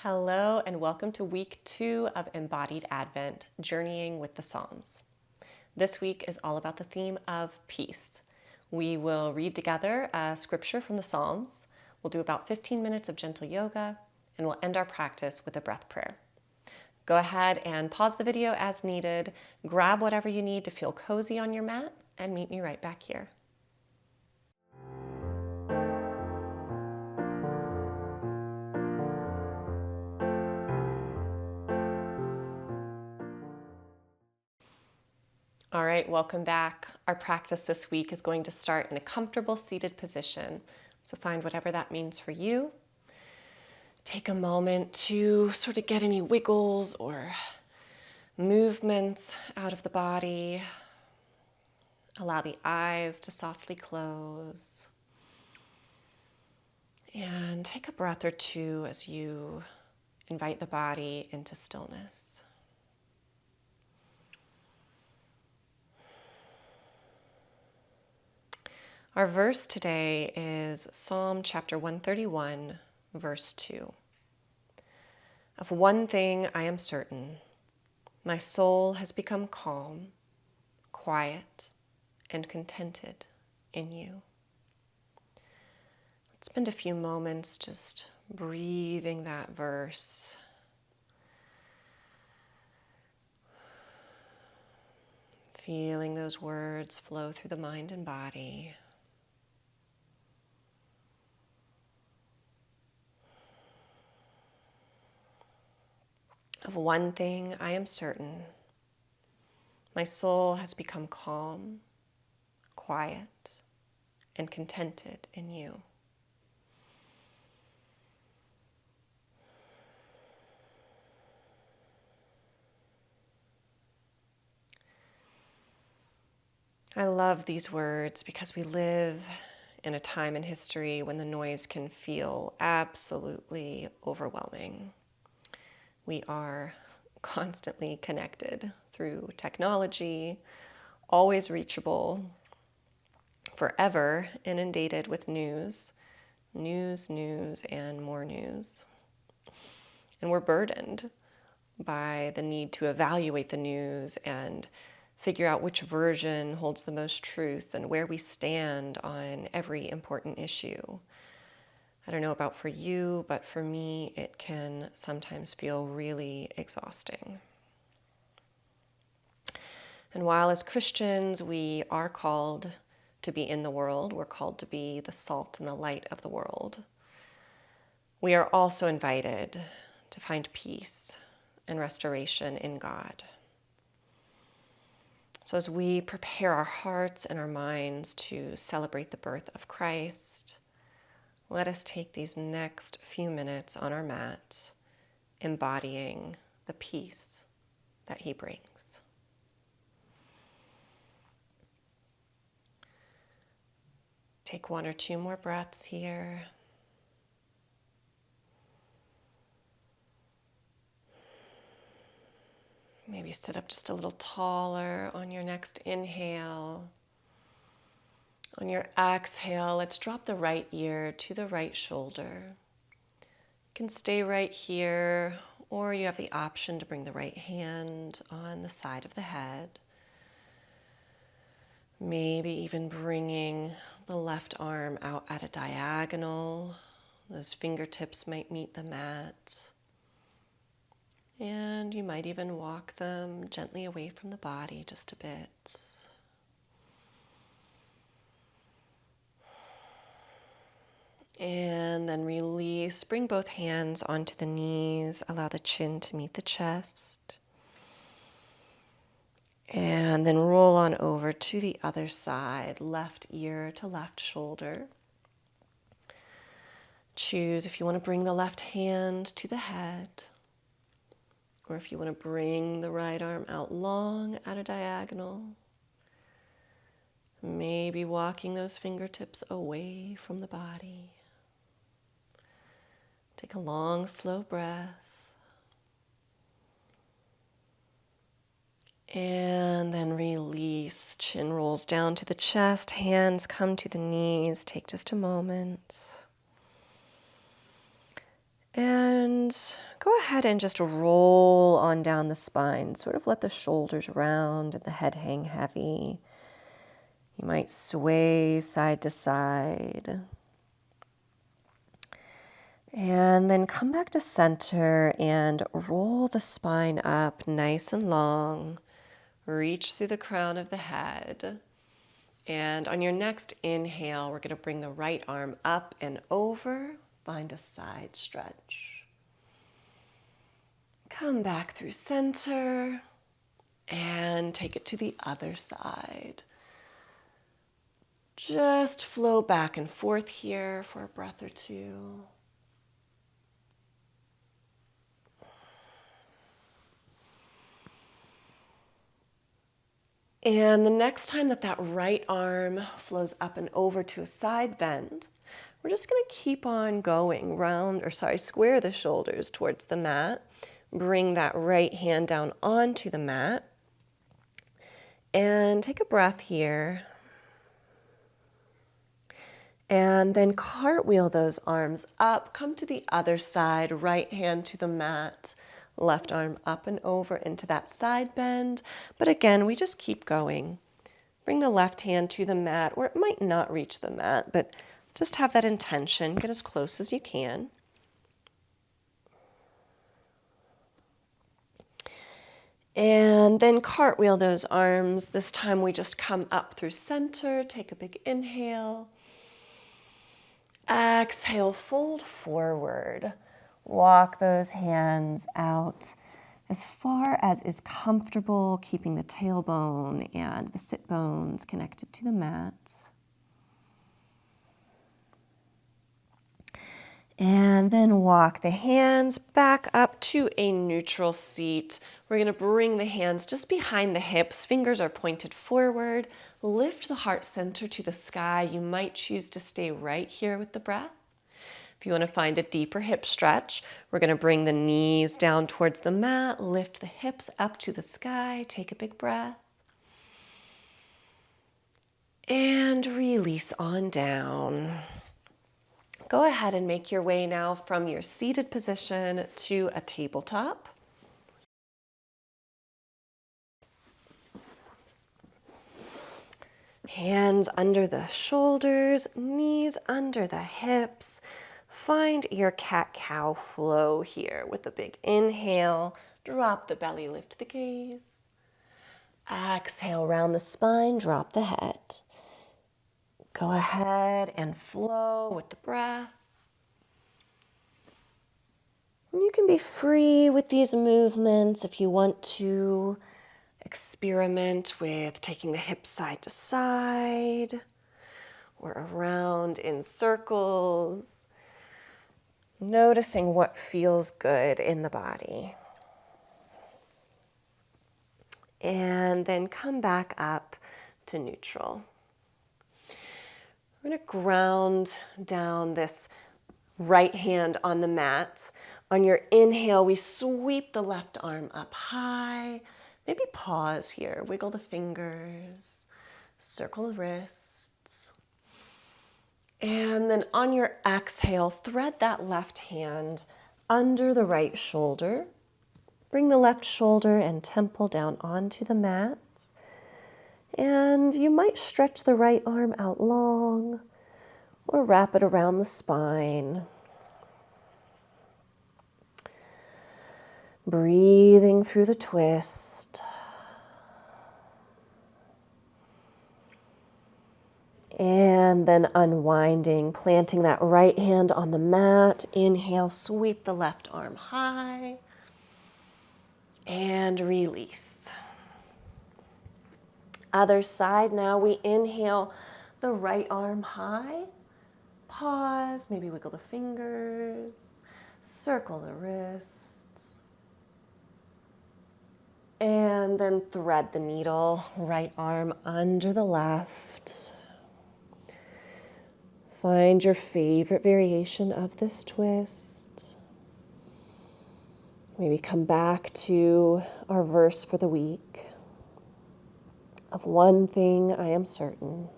Hello and welcome to week 2 of Embodied Advent, Journeying with the Psalms. This week is all about the theme of peace. We will read together a scripture from the Psalms. We'll do about 15 minutes of gentle yoga, and we'll end our practice with a breath prayer. Go ahead and pause the video as needed, grab whatever you need to feel cozy on your mat, and meet me right back here. All right, welcome back. Our practice this week is going to start in a comfortable seated position. So find whatever that means for you. Take a moment to sort of get any wiggles or movements out of the body. Allow the eyes to softly close. And take a breath or two as you invite the body into stillness. Our verse today is Psalm chapter 131, verse 2. Of one thing I am certain, my soul has become calm, quiet, and contented in you. Let's spend a few moments just breathing that verse. Feeling those words flow through the mind and body. Of one thing I am certain, my soul has become calm, quiet, and contented in you. I love these words because we live in a time in history when the noise can feel absolutely overwhelming. We are constantly connected through technology, always reachable, forever inundated with news, and more news. And we're burdened by the need to evaluate the news and figure out which version holds the most truth and where we stand on every important issue. I don't know about for you, but for me, it can sometimes feel really exhausting. And while as Christians, we are called to be in the world, we're called to be the salt and the light of the world, we are also invited to find peace and restoration in God. So as we prepare our hearts and our minds to celebrate the birth of Christ, let us take these next few minutes on our mat, embodying the peace that He brings. Take one or two more breaths here. Maybe sit up just a little taller on your next inhale. On your exhale, let's drop the right ear to the right shoulder. You can stay right here, or you have the option to bring the right hand on the side of the head. Maybe even bringing the left arm out at a diagonal. Those fingertips might meet the mat. And you might even walk them gently away from the body just a bit. And then release, bring both hands onto the knees, allow the chin to meet the chest. And then roll on over to the other side, left ear to left shoulder. Choose if you want to bring the left hand to the head, or if you want to bring the right arm out long at a diagonal. Maybe walking those fingertips away from the body. Take a long, slow breath. And then release. Chin rolls down to the chest, hands come to the knees. Take just a moment. And go ahead and just roll on down the spine. Sort of let the shoulders round and the head hang heavy. You might sway side to side. And then come back to center and roll the spine up nice and long. Reach through the crown of the head. And on your next inhale, we're going to bring the right arm up and over. Find a side stretch. Come back through center and take it to the other side. Just flow back and forth here for a breath or two. And the next time that right arm flows up and over to a side bend, we're just going to keep on going square the shoulders towards the mat. Bring that right hand down onto the mat. And take a breath here. And then cartwheel those arms up. Come to the other side, right hand to the mat. Left arm up and over into that side bend. But again, we just keep going. Bring the left hand to the mat, or it might not reach the mat, but just have that intention. Get as close as you can. And then cartwheel those arms. This time we just come up through center. Take a big inhale. Exhale, fold forward. Walk those hands out as far as is comfortable, keeping the tailbone and the sit bones connected to the mat. And then walk the hands back up to a neutral seat. We're going to bring the hands just behind the hips. Fingers are pointed forward. Lift the heart center to the sky. You might choose to stay right here with the breath. If you want to find a deeper hip stretch, we're going to bring the knees down towards the mat, lift the hips up to the sky, take a big breath, and release on down. Go ahead and make your way now from your seated position to a tabletop. Hands under the shoulders, knees under the hips. Find your cat-cow flow here with a big inhale. Drop the belly, lift the gaze. Exhale, round the spine, drop the head. Go ahead and flow with the breath. You can be free with these movements if you want to experiment with taking the hips side to side or around in circles. Noticing what feels good in the body. And then come back up to neutral. We're going to ground down this right hand on the mat. On your inhale, we sweep the left arm up high. Maybe pause here. Wiggle the fingers. Circle the wrists. And then on your exhale, thread that left hand under the right shoulder. Bring the left shoulder and temple down onto the mat. And you might stretch the right arm out long or wrap it around the spine. Breathing through the twist. And then unwinding, planting that right hand on the mat. Inhale, sweep the left arm high. And release. Other side now, we inhale the right arm high. Pause, maybe wiggle the fingers. Circle the wrists. And then thread the needle, right arm under the left. Find your favorite variation of this twist. Maybe come back to our verse for the week. Of one thing I am certain.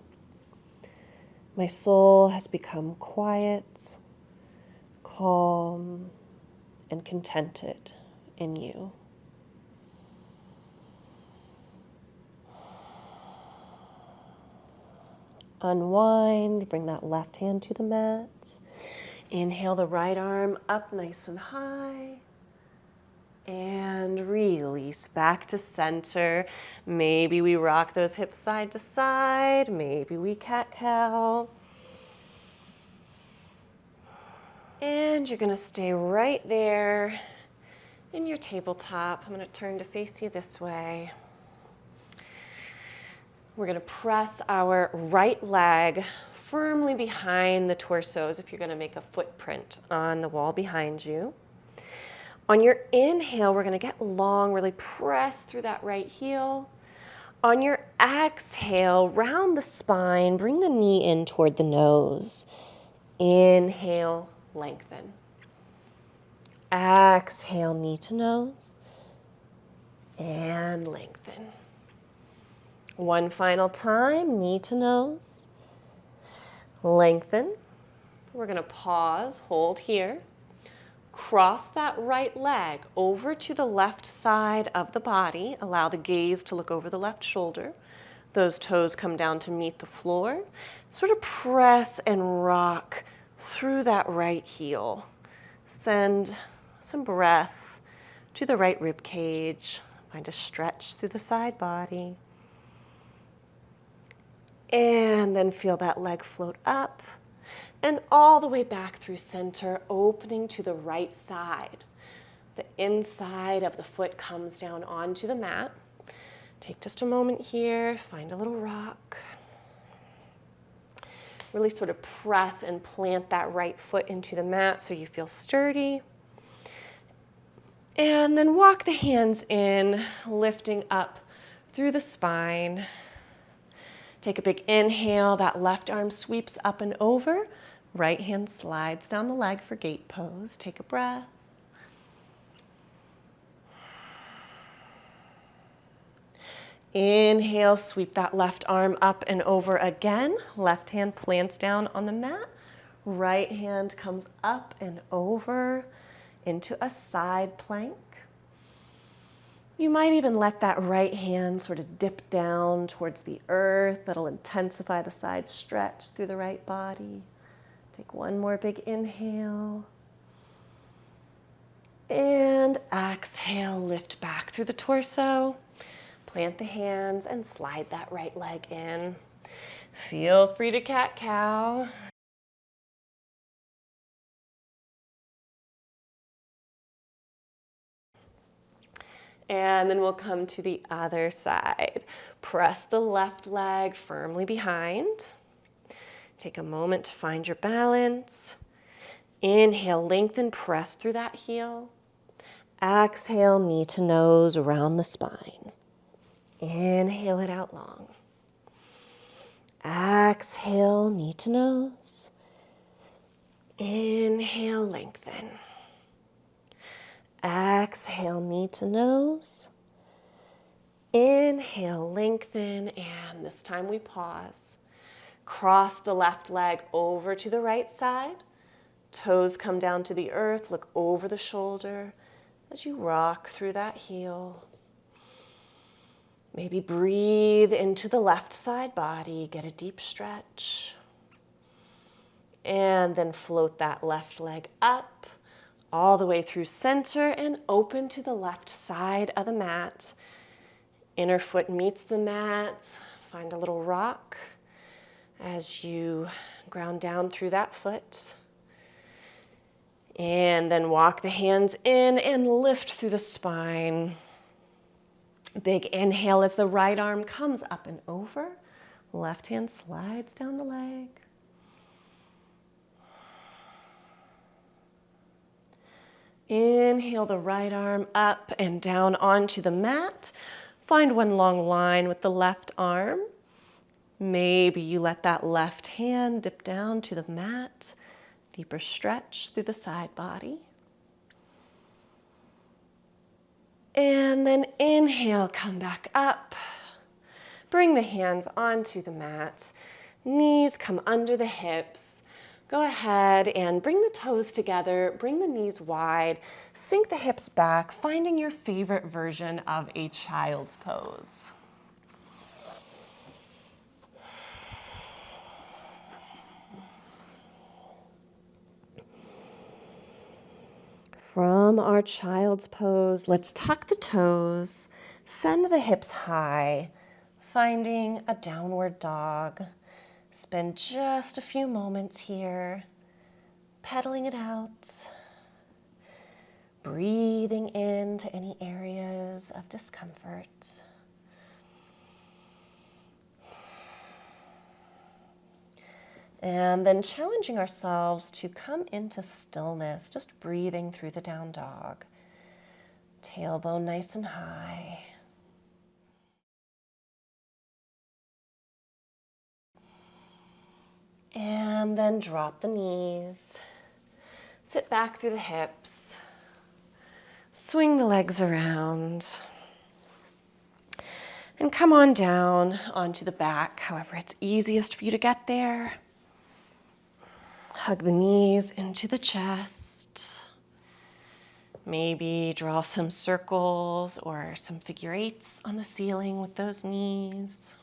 My soul has become quiet, calm, and contented in you. Unwind, bring that left hand to the mat. Inhale the right arm up nice and high. And release back to center. Maybe we rock those hips side to side. Maybe we cat-cow. And you're gonna stay right there in your tabletop. I'm gonna turn to face you this way. We're gonna press our right leg firmly behind the torso as if you're gonna make a footprint on the wall behind you. On your inhale, we're gonna get long, really press through that right heel. On your exhale, round the spine, bring the knee in toward the nose. Inhale, lengthen. Exhale, knee to nose. And lengthen. One final time, knee to nose. Lengthen. We're gonna pause, hold here. Cross that right leg over to the left side of the body. Allow the gaze to look over the left shoulder. Those toes come down to meet the floor. Sort of press and rock through that right heel. Send some breath to the right rib cage. Find a stretch through the side body. And then feel that leg float up and all the way back through center, opening to the right side. The inside of the foot comes down onto the mat. Take just a moment here, find a little rock. Really sort of press and plant that right foot into the mat so you feel sturdy. And then walk the hands in, lifting up through the spine. Take a big inhale, that left arm sweeps up and over. Right hand slides down the leg for gate pose. Take a breath. Inhale, sweep that left arm up and over again. Left hand plants down on the mat. Right hand comes up and over into a side plank. You might even let that right hand sort of dip down towards the earth. That'll intensify the side stretch through the right body. Take one more big inhale. And exhale, lift back through the torso. Plant the hands and slide that right leg in. Feel free to cat-cow. And then we'll come to the other side. Press the left leg firmly behind. Take a moment to find your balance. Inhale, lengthen, press through that heel. Exhale, knee to nose around the spine. Inhale it out long. Exhale, knee to nose. Inhale, lengthen. Exhale, knee to nose. Inhale, lengthen, and this time we pause. Cross the left leg over to the right side. Toes come down to the earth, look over the shoulder as you rock through that heel. Maybe breathe into the left side body, get a deep stretch. And then float that left leg up all the way through center and open to the left side of the mat. Inner foot meets the mat. Find a little rock as you ground down through that foot. And then walk the hands in and lift through the spine. Big inhale as the right arm comes up and over. Left hand slides down the leg. Inhale the right arm up and down onto the mat. Find one long line with the left arm. Maybe you let that left hand dip down to the mat. Deeper stretch through the side body. And then inhale, come back up. Bring the hands onto the mat. Knees come under the hips. Go ahead and bring the toes together, bring the knees wide, sink the hips back, finding your favorite version of a child's pose. From our child's pose, let's tuck the toes, send the hips high, finding a downward dog. Spend just a few moments here, pedaling it out, breathing into any areas of discomfort. And then challenging ourselves to come into stillness, just breathing through the down dog. Tailbone nice and high. And then drop the knees. Sit back through the hips. Swing the legs around. And come on down onto the back, however it's easiest for you to get there. Hug the knees into the chest. Maybe draw some circles or some figure eights on the ceiling with those knees.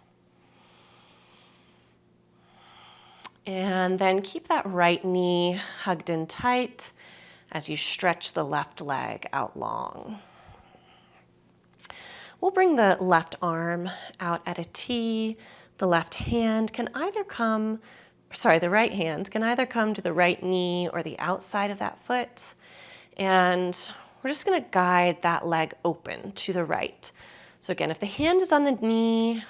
And then keep that right knee hugged in tight as you stretch the left leg out long. We'll bring the left arm out at a T. The right hand can either come to the right knee or the outside of that foot. And we're just going to guide that leg open to the right. So again, if the hand is on the knee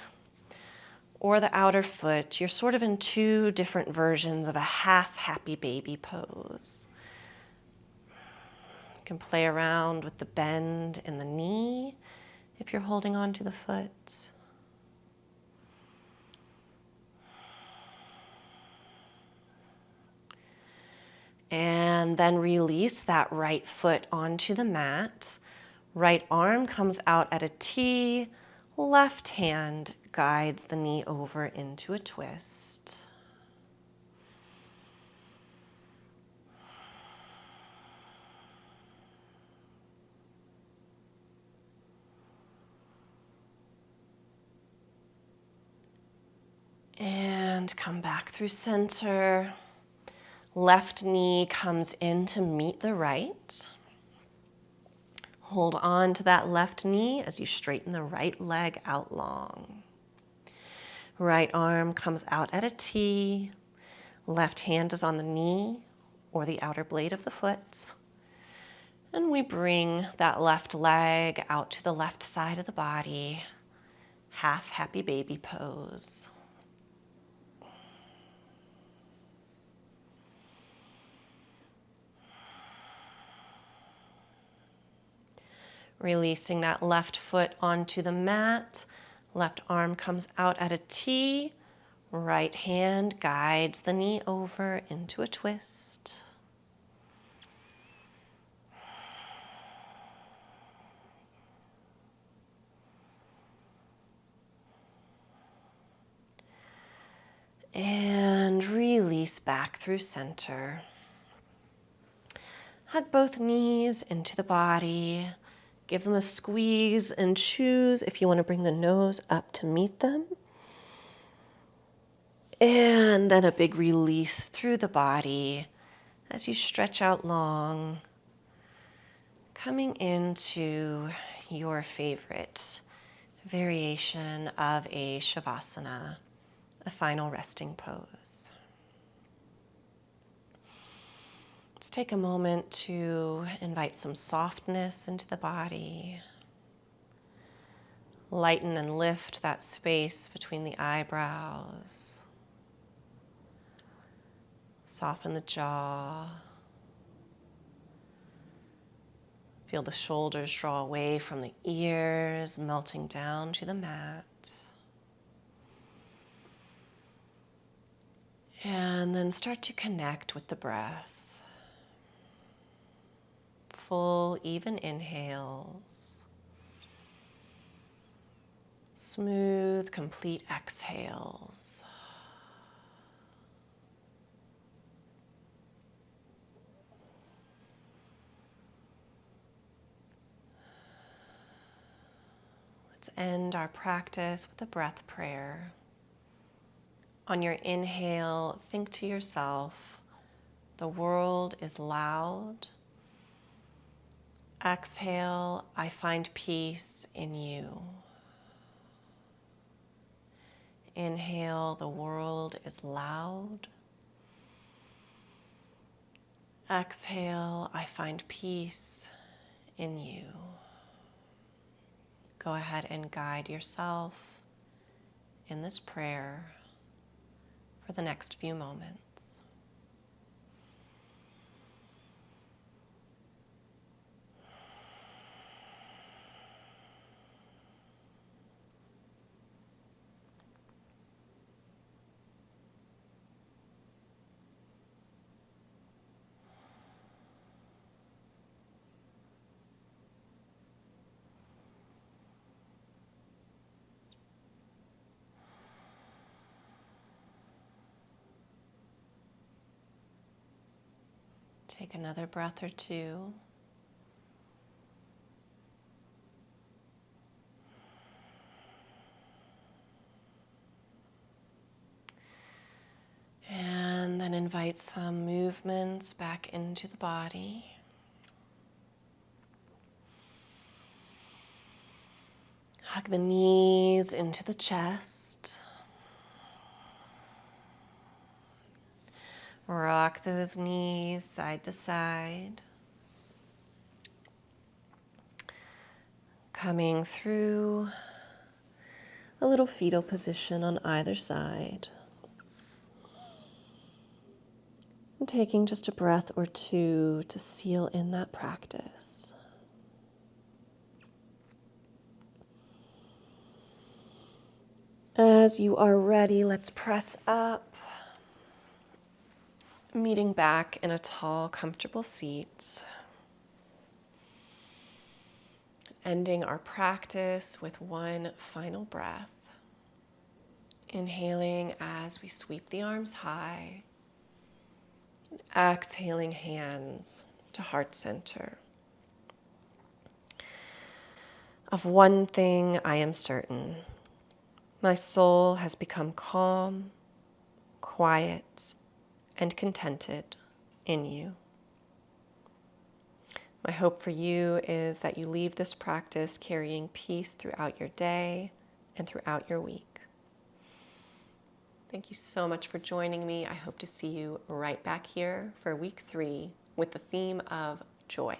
or the outer foot, you're sort of in two different versions of a half happy baby pose. You can play around with the bend in the knee if you're holding on to the foot. And then release that right foot onto the mat. Right arm comes out at a T. Left hand guides the knee over into a twist. And come back through center. Left knee comes in to meet the right. Hold on to that left knee as you straighten the right leg out long. Right arm comes out at a T. Left hand is on the knee or the outer blade of the foot. And we bring that left leg out to the left side of the body. Half happy baby pose. Releasing that left foot onto the mat. Left arm comes out at a T. Right hand guides the knee over into a twist. And release back through center. Hug both knees into the body. Give them a squeeze and choose if you want to bring the nose up to meet them. And then a big release through the body as you stretch out long, coming into your favorite variation of a Shavasana, a final resting pose. Let's take a moment to invite some softness into the body. Lighten and lift that space between the eyebrows. Soften the jaw. Feel the shoulders draw away from the ears, melting down to the mat. And then start to connect with the breath. Full, even inhales. Smooth, complete exhales. end our practice with a breath prayer. On your inhale, think to yourself, the world is loud. Exhale, I find peace in you. Inhale, the world is loud. Exhale, I find peace in you. Go ahead and guide yourself in this prayer for the next few moments. Take another breath or two. And then invite some movements back into the body. Hug the knees into the chest. Rock those knees side to side. Coming through a little fetal position on either side. And taking just a breath or two to seal in that practice. As you are ready, let's press up. Meeting back in a tall, comfortable seat. Ending our practice with one final breath. Inhaling as we sweep the arms high. Exhaling, hands to heart center. Of one thing I am certain. My soul has become calm, quiet, and contented in you. My hope for you is that you leave this practice carrying peace throughout your day and throughout your week. Thank you so much for joining me. I hope to see you right back here for week 3 with the theme of joy.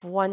One